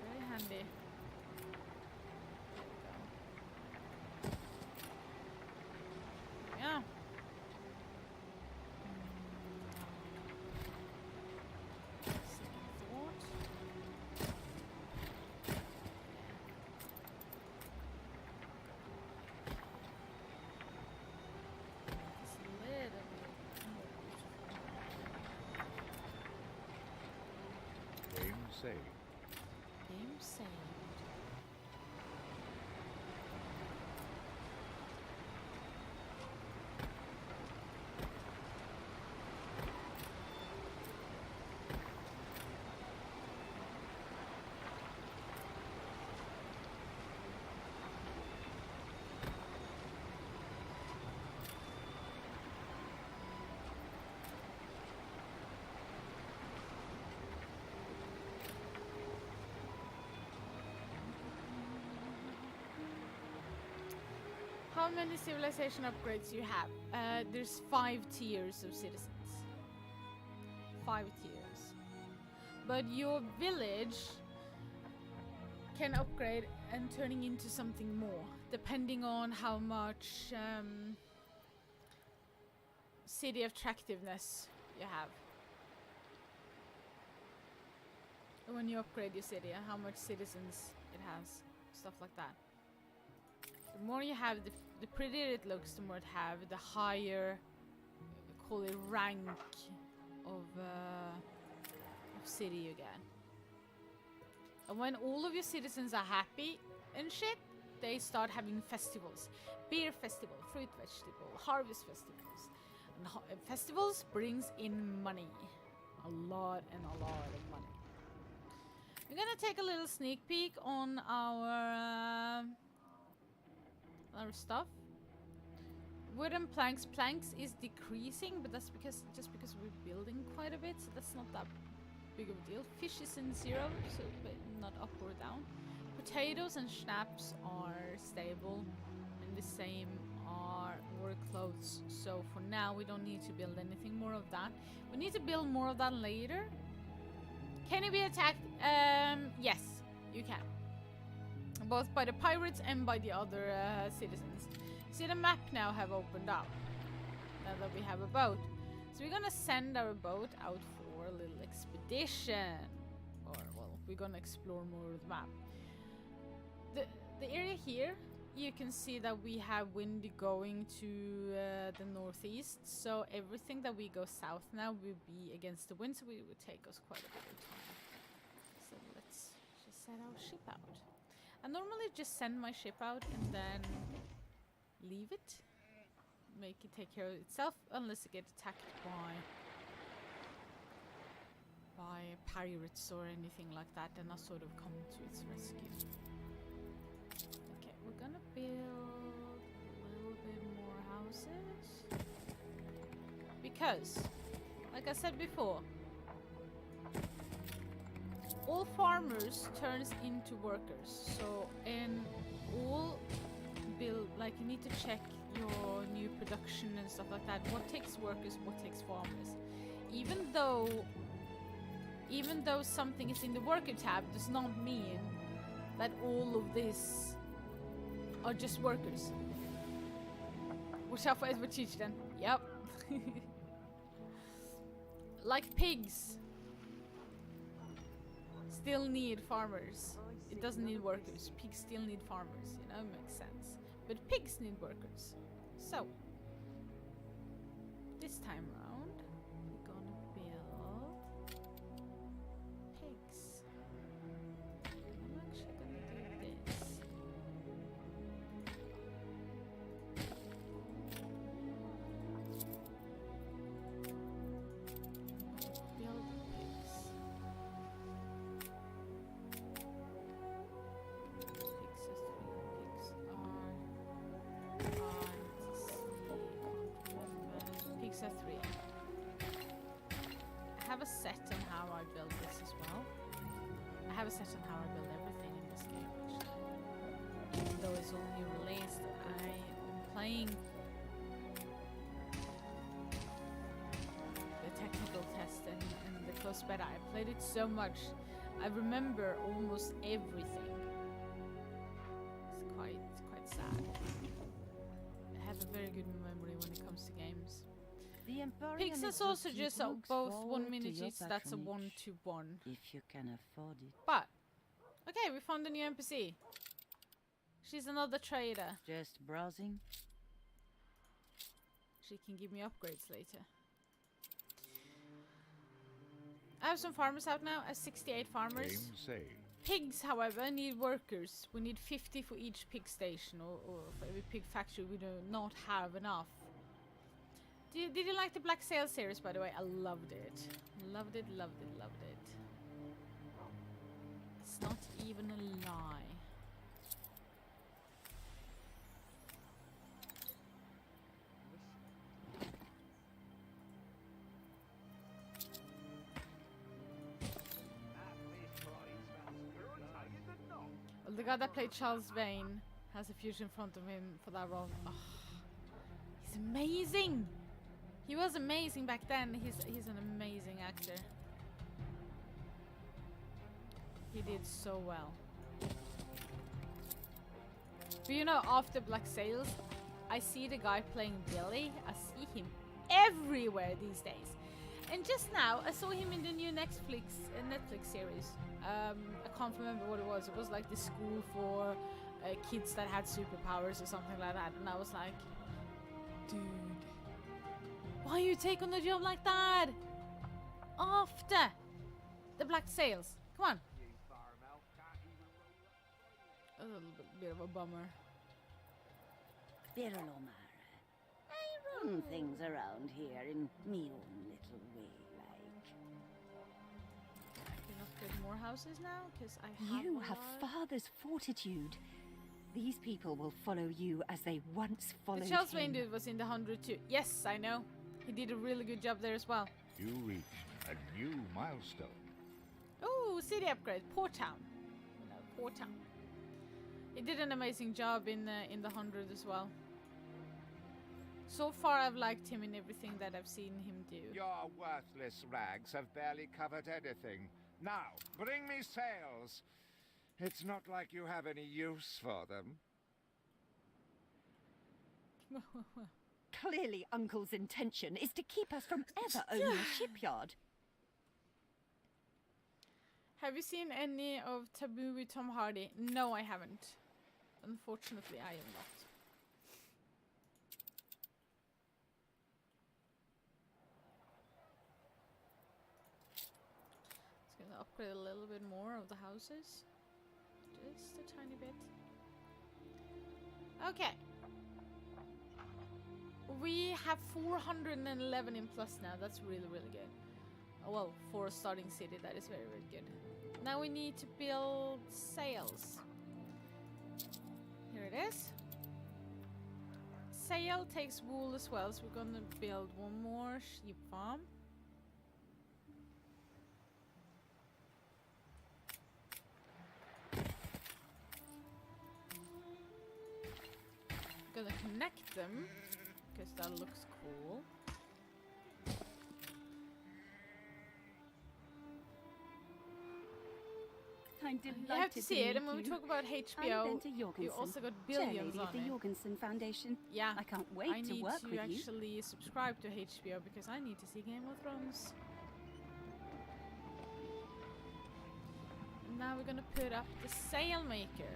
Very handy. There we go. Yeah. Game saved. Game saved. How many civilization upgrades you have? There's 5 tiers of citizens. 5 tiers. But your village can upgrade and turning into something more, depending on how much city attractiveness you have. When you upgrade your city and how much citizens it has, stuff like that. The more you have, the prettier it looks, the more it have, the higher, call it rank of city you get. And when all of your citizens are happy, and shit, they start having festivals. Beer festival, fruit festival, harvest festivals. And festivals brings in money. A lot and a lot of money. We're gonna take a little sneak peek on our stuff. Wooden planks. Planks is decreasing, but that's just because we're building quite a bit, so that's not that big of a deal. Fish is in 0, so but not up or down. Potatoes and schnapps are stable, and the same are war clothes. So for now, we don't need to build anything more of that. We need to build more of that later. Can you be attacked? Yes, you can. Both by the pirates and by the other citizens. See, the map now have opened up. Now that we have a boat. So we're gonna send our boat out for a little expedition. Or, well, we're gonna explore more of the map. The area here, you can see that we have wind going to the northeast. So everything that we go south now will be against the wind. So it would take us quite a bit of time. So let's just set our ship out. I normally just send my ship out and then leave it. Make it take care of itself unless it gets attacked by pirates or anything like that, and I sort of come to its rescue. Okay, we're gonna build a little bit more houses. Because, like I said before, all farmers turns into workers. So, and all build, like, you need to check your new production and stuff like that. What takes workers, what takes farmers. Even though something is in the worker tab does not mean that all of this are just workers. Watch out for Edward Teach then. Yep. Like pigs still need farmers. It doesn't need workers. Pigs still need farmers, you know, it makes sense. But pigs need workers. So, this time round, we're gonna build pigs. I'm actually gonna do this. Build pigs. Pigs are 3. I have a set on how I build this as well. I have a set on how I build everything in this game, actually. Even though it's only released, I am playing the technical test and the close beta. I played it so much, I remember almost everything. It's quite sad. I have a very good memory when it comes to games. Pigs is also just both 1 minute each, that's a 1-to-1. If you can afford it. But, okay, we found a new NPC. She's another trader. Just browsing? She can give me upgrades later. I have some farmers out now. I have 68 farmers. Game saved. Pigs, however, need workers. We need 50 for each pig station, or for every pig factory. We do not have enough. Did you like the Black Sail series, by the way? I loved it. Loved it, loved it, loved it. It's not even a lie. Well, the guy that played Charles Vane has a future in front of him for that role. Oh, he's amazing! He was amazing back then. He's an amazing actor. He did so well. But you know, after Black Sails, I see the guy playing Billy. I see him everywhere these days. And just now, I saw him in the new Netflix series. I can't remember what it was. It was like the school for kids that had superpowers or something like that. And I was like, dude, why you take on a job like that? After the Black Sails. Come on. a little bit of a bummer. Birolomara. I run things around here in me own little way, like. I can upgrade more houses now, because I have You a have lot. father's fortitude. These people will follow you as they once followed The Charleswain him. dude was in the 100 too. Yes, I know. He did a really good job there as well. You reach a new milestone. Oh, city upgrade, Port Town. No, Port Town. He did an amazing job in the 100 as well. So far, I've liked him in everything that I've seen him do. Your worthless rags have barely covered anything. Now, bring me sails. It's not like you have any use for them. Clearly, Uncle's intention is to keep us from ever owning a shipyard. Have you seen any of Taboo with Tom Hardy? No, I haven't. Unfortunately, I am not. It's gonna upgrade a little bit more of the houses. Just a tiny bit. Okay. We have 411 in plus now. That's really, really good. Oh, well, for a starting city, that is very, very good. Now we need to build sails. Here it is. Sail takes wool as well, so we're gonna build one more sheep farm. Gonna connect them because that looks cool. I'm delighted You have to see it, and when we meet you. talk about I'm HBO, Bente you Jorgensen, also got billions chairlady on of the it. Jorgensen Foundation. Yeah, I can't wait I to need work to with you. actually subscribe to HBO because I need to see Game of Thrones. And now we're gonna put up the sail maker.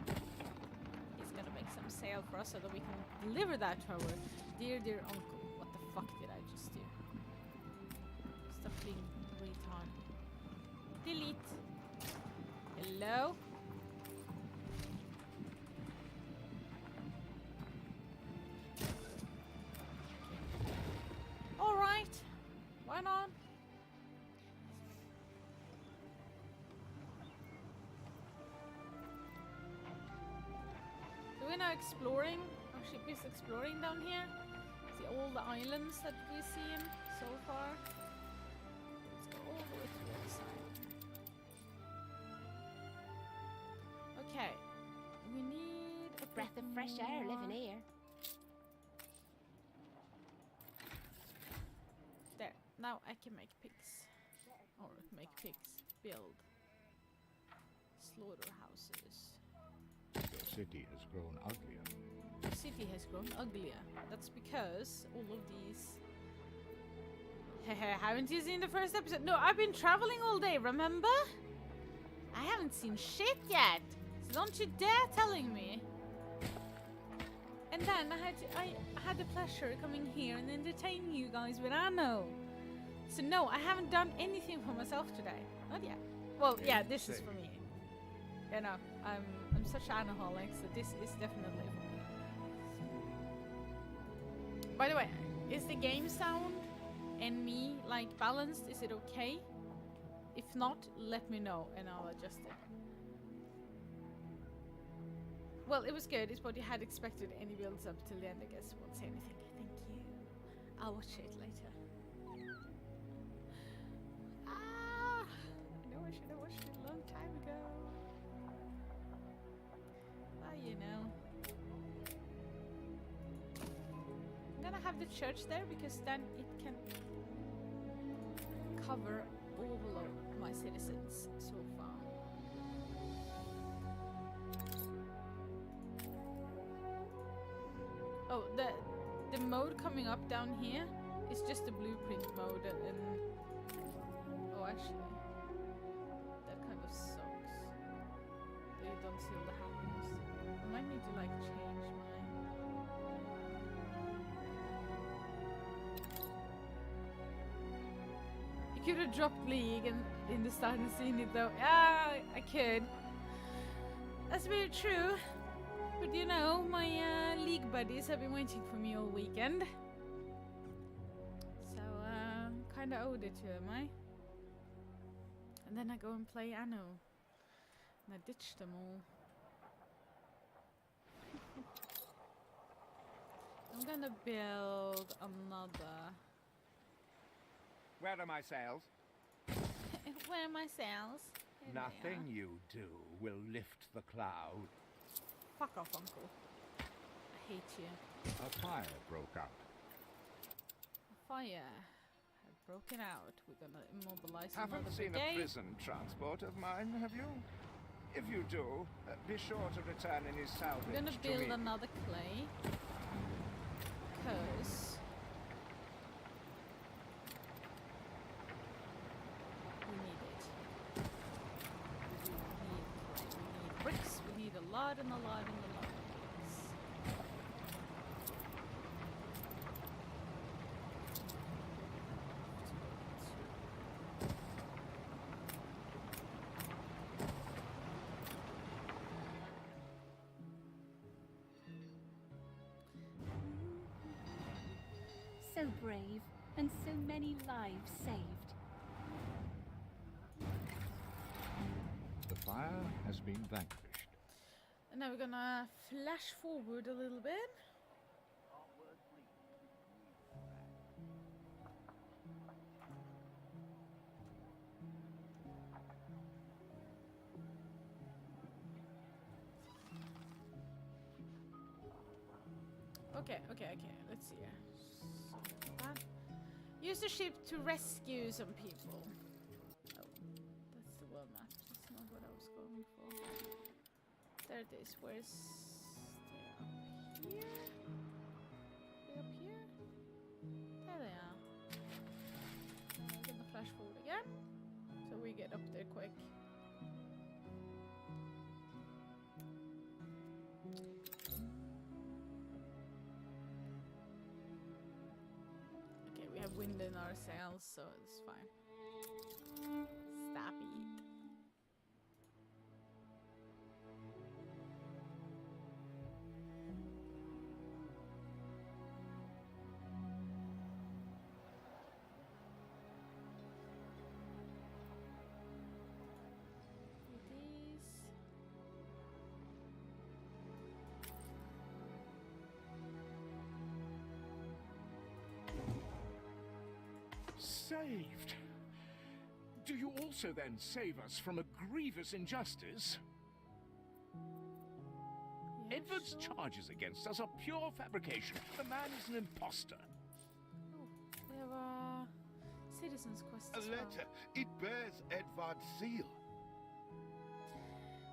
He's gonna make some sail for us so that we can deliver that to our dear, dear uncle. What the fuck did I just do? Stop being retard. Delete. Hello? Alright. Why not? So we're now exploring. Our ship is exploring down here. See all the islands that we see in so far. Let's go all the way to the other side. Okay. We need a Breath of fresh air living here. There. Now I can make pigs. Or make pigs. Build slaughterhouses. Your city has grown uglier. The city has grown uglier. That's because all of these... Haven't you seen the first episode? No, I've been traveling all day, remember? I haven't seen shit yet. So don't you dare telling me. And then I had the pleasure coming here and entertaining you guys with Anno. So no, I haven't done anything for myself today. Not yet. Well, yeah, this is for me. You know, I'm such an Annoholic, so this is definitely for me. By the way, is the game sound and me like balanced? Is it okay? If not, let me know and I'll adjust it. Well, it was good. It's what you had expected. Any builds up till the end, I guess. Won't say anything. Thank you. I'll watch it later. Ah! I know I should have watched it a long time ago. Well, you know. I'm gonna have the church there because then it can cover all of my citizens so far. Oh, the mode coming up down here is just the blueprint mode and oh, actually that kind of sucks that you don't see all the happiness. I might need to like change my... You could have dropped League and in the start and seen it though. Yeah, I could. That's very true. But you know, my league buddies have been waiting for me all weekend. So, kinda owed it to them, eh? And then I go and play Anno. And I ditch them all. I'm gonna build another. Where are my sails? Where are my sails? Here they Nothing are. you do will lift the cloud. Fuck off, Uncle. I hate you. A fire broke out. A fire had broken out. We're gonna immobilize Haven't another seen brigade. a prison transport of mine, have you? If you do, be sure to return any salvage We're gonna to build me. another clay. Because we need it. We need bricks. We need a lot and a lot and a lot of bricks. So brave, and so many lives saved. The fire has been vanquished. And now we're gonna flash forward a little bit. Okay, let's see here. Use the ship to rescue some people. Oh, that's the world map. That's not what I was going for. There it is. Where's... They're up here? They're up here? There they are. I'm gonna flash forward again. So we get up there quick. Okay, we have wind in our sails, so it's fine. Stop it. It is. Saved? Do you also then save us from a grievous injustice? Yeah, Edward's sure. charges against us are pure fabrication. The man is an imposter. Oh, we have a citizen's quest. A as well. letter. It bears Edvard's seal.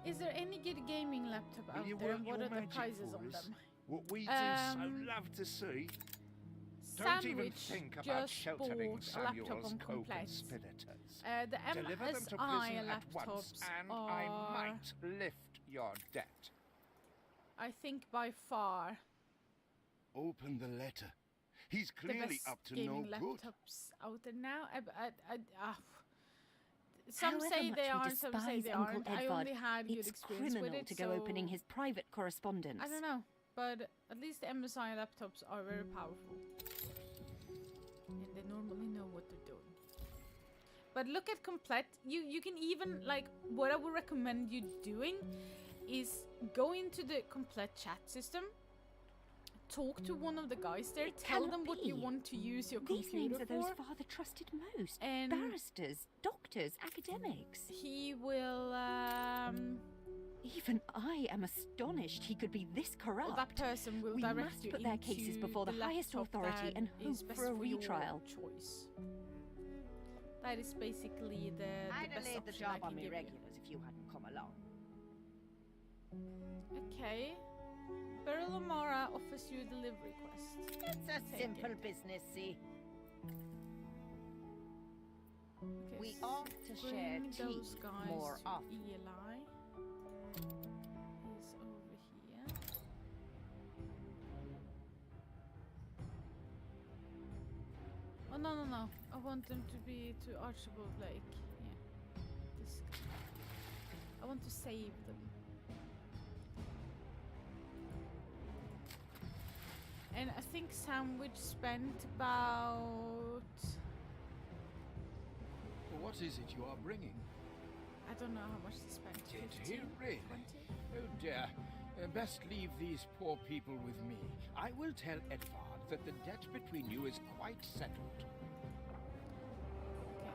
Is there any good gaming laptop out you there? work What your are the magic prices for on us? them? What we do so love to see. Don't even Sandwich think about just sheltering bought a laptop Samuel's on Complete. co-conspirators. The Deliver them to MSI prison at once, laptops and are, I might lift your debt. I think, by far Open the letter. He's the clearly best up to no gaming good. laptops out there now. Some However say much they we are, some say despise they Uncle aren't. I Edvard, only had good it's experience with criminal it, to go so opening his private correspondence. I don't know, but at least the MSI laptops are very powerful. And they normally know what they're doing. But look at Complete. You can even, like, what I would recommend you doing is go into the Complete chat system, talk to one of the guys there, It tell cannot them what you be. want to use your These names computer are those for, father trusted most. and Barristers, doctors, academics. he will, Even I am astonished he could be this corrupt. well, that person will We direct must you put their into cases before the highest laptop authority that and is hope best for a your retrial. choice. That is basically the I'd have best laid the option I job on can me give you. regulars if you hadn't come along. Okay. Beryl Amara offers you a delivery quest. It's a Take simple it. business, see. Okay, We ought to share bring tea those guys more to often. Eli. He's over here. Oh no. I want them to be to Archibald Blake. Yeah. This guy. I want to save them. And I think Sandwich spent about... What is it you are bringing? I don't know how much he spent. Did 15, he really? 20? Oh dear. Best leave these poor people with me. I will tell Edvard that the debt between you is quite settled. Okay,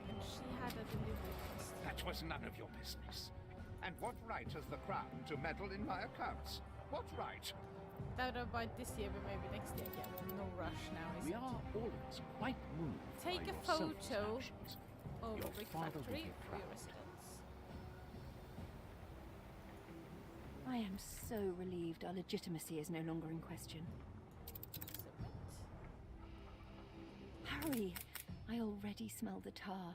and she had a delivery list. That was none of your business. And what right has the Crown to meddle in my accounts? What right? That about this year, but maybe next year. Yeah, no rush now, is We it? are always quite moved Take by a your selfless photo actions. of Your Brick father will Factory be for your proud. residence. I am so relieved our legitimacy is no longer in question. Submit. Hurry! I already smell the tar.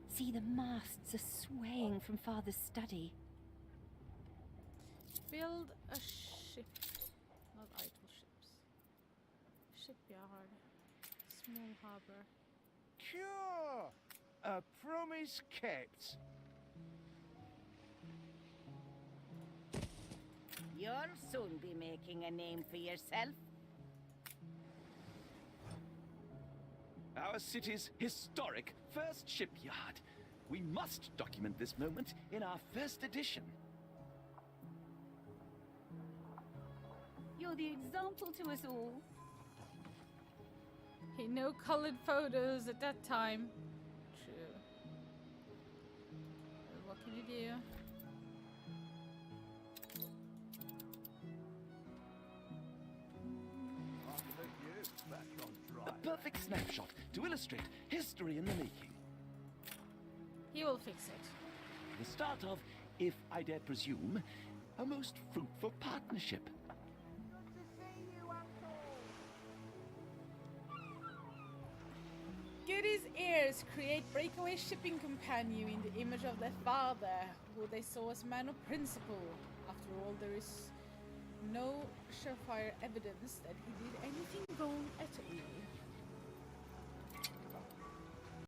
See, the masts are swaying from Father's study. Build a ship. Not idle ships. Shipyard. Small harbor. Cure! A promise kept. You'll soon be making a name for yourself. Our city's historic first shipyard. We must document this moment in our first edition. You're the example to us all. Hey, no colored photos at that time. True. What can you do? A perfect snapshot to illustrate history in the making. He will fix it. The start of, if I dare presume, a most fruitful partnership. Goody's heirs create breakaway shipping companion in the image of their father, who they saw as man of principle. After all, there is no surefire evidence that he did anything wrong at all.